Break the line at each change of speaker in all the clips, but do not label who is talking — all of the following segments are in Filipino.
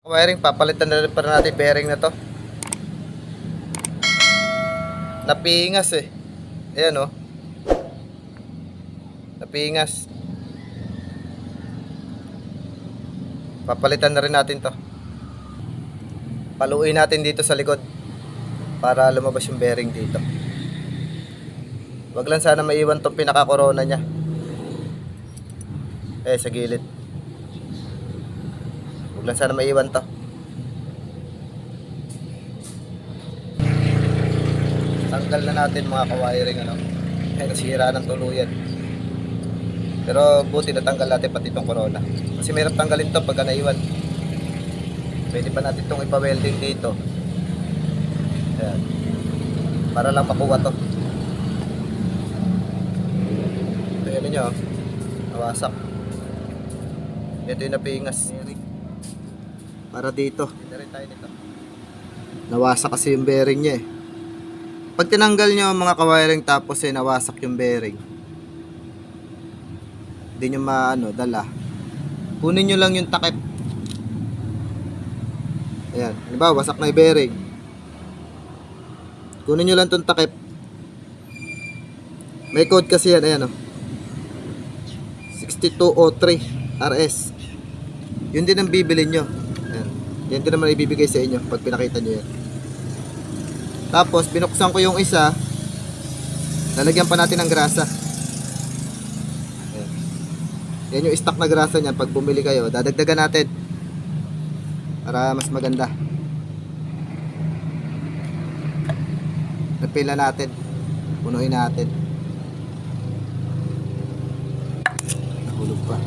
Wiring, papalitan na rin para natin bearing na to. Napingas eh. Ayan oh. Napingas. Papalitan na rin natin to. Paluin natin dito sa likod para lumabas yung bearing dito. Wag lang sana maiwan tong pinaka-corona nya. Sa gilid. Wag lang sana maiwan to. Tanggal na natin mga kawiring ano. Nasira ng tuluyan. Pero buti natanggal natin pati itong corona. Kasi mahirap tanggalin to pagka naiwan. Pwede pa natin itong ipa-welding dito. Ayan. Para lang makuha to. Ayan nyo. Nawasak. Ito yung napingas. Para dito. Nawasak kasi yung bearing nya eh. Pag tinanggal nyo mga kawiring tapos nawasak yung bearing, hindi nyo dala, kunin nyo lang yung takip. Ayan, diba wasak na yung bearing, kunin nyo lang itong takip. May code kasi yan, ayan 6203 RS. Yun din ang bibilin nyo. Ayan. Yan din naman ibibigay sa inyo pag pinakita nyo yan. Tapos binuksan ko yung isa, lalagyan pa natin ng grasa. Ayan. Yan yung stock na grasa niyan. Pag bumili kayo, dadagdagan natin para mas maganda. Napila natin, punuin natin. Nahulog pa.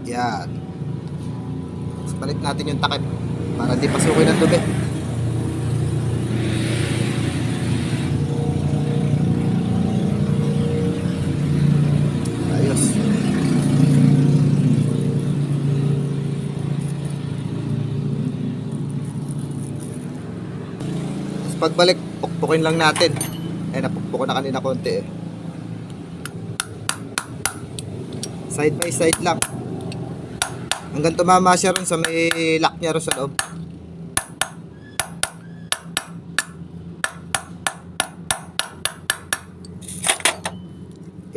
Yan. Tapos balik natin yung takip para di pasukin ng dumi. Ayos. Tapos pagbalik, pukpukin lang natin. Napukpuk ko na kanina konti eh. Side by side lang. Hanggang tumama siya ron sa may lock niya ron sa loob.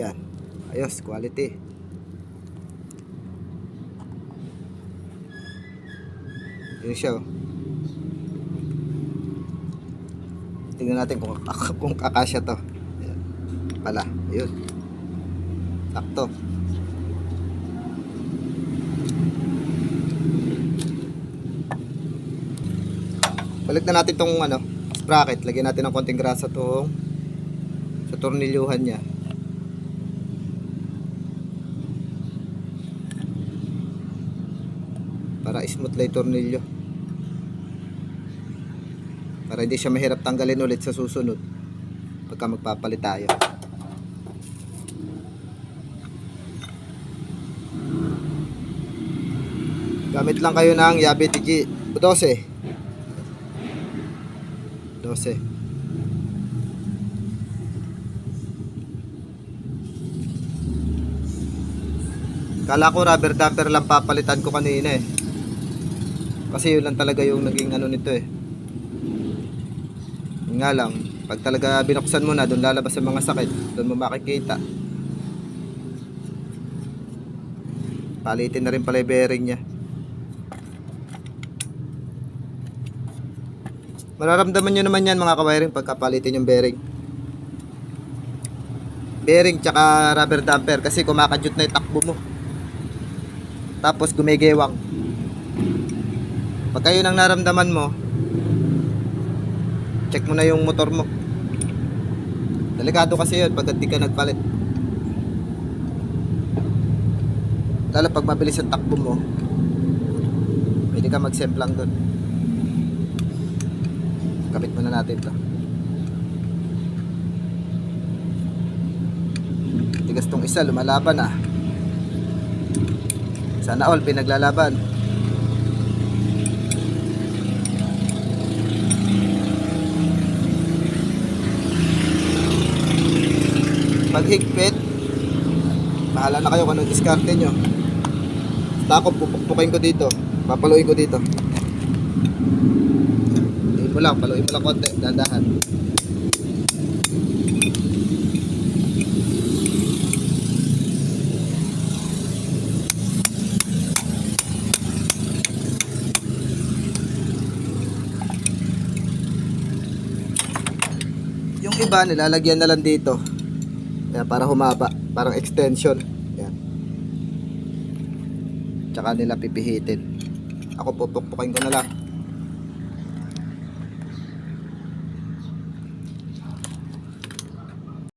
Yan. Ayos, quality. Yun siya oh. Tingnan natin kung kakasya to. Yan. Pala, ayun. Sakto. Balik na natin tong sprocket. Lagyan natin ng konting grasa tong sa tornilyuhan niya. Para smooth lang yung tornilyo. Para hindi siya mahirap tanggalin ulit sa susunod pagka magpapalit tayo. Gamit lang kayo ng Yabe TG 12. Kala ko rubber damper lang papalitan ko kanina eh. Kasi yun lang talaga yung naging nito eh. Yun nga lang, pag talaga binuksan mo na, doon lalabas ang mga sakit. Doon mo makikita. Palitin na rin pala yung bearing nya. Mararamdaman nyo naman yan mga kawiring pagka palitin yung bearing. Bearing tsaka rubber damper kasi kumakadyot na yung takbo mo. Tapos gumigewang. Pag kayo nang naramdaman mo, check mo na yung motor mo. Delikado kasi yun pag hindi ka nagpalit. Lalo pag mabilis ang takbo mo, pwede ka mag-semplang doon. Kapit muna natin to. isa lumalaban ah. Sana all pinaglalaban. Pag higpit, bahala na kayo kung anong diskarte nyo. Basta ako pupukpukin ko dito, papaluin ko dito. Paluin mo lang konti, dahan-dahan. Yung iba nilalagyan na lang dito. Kaya para humaba, parang extension. Yan. Tsaka nila pipihitin. Ako pupukpukin ko na lang.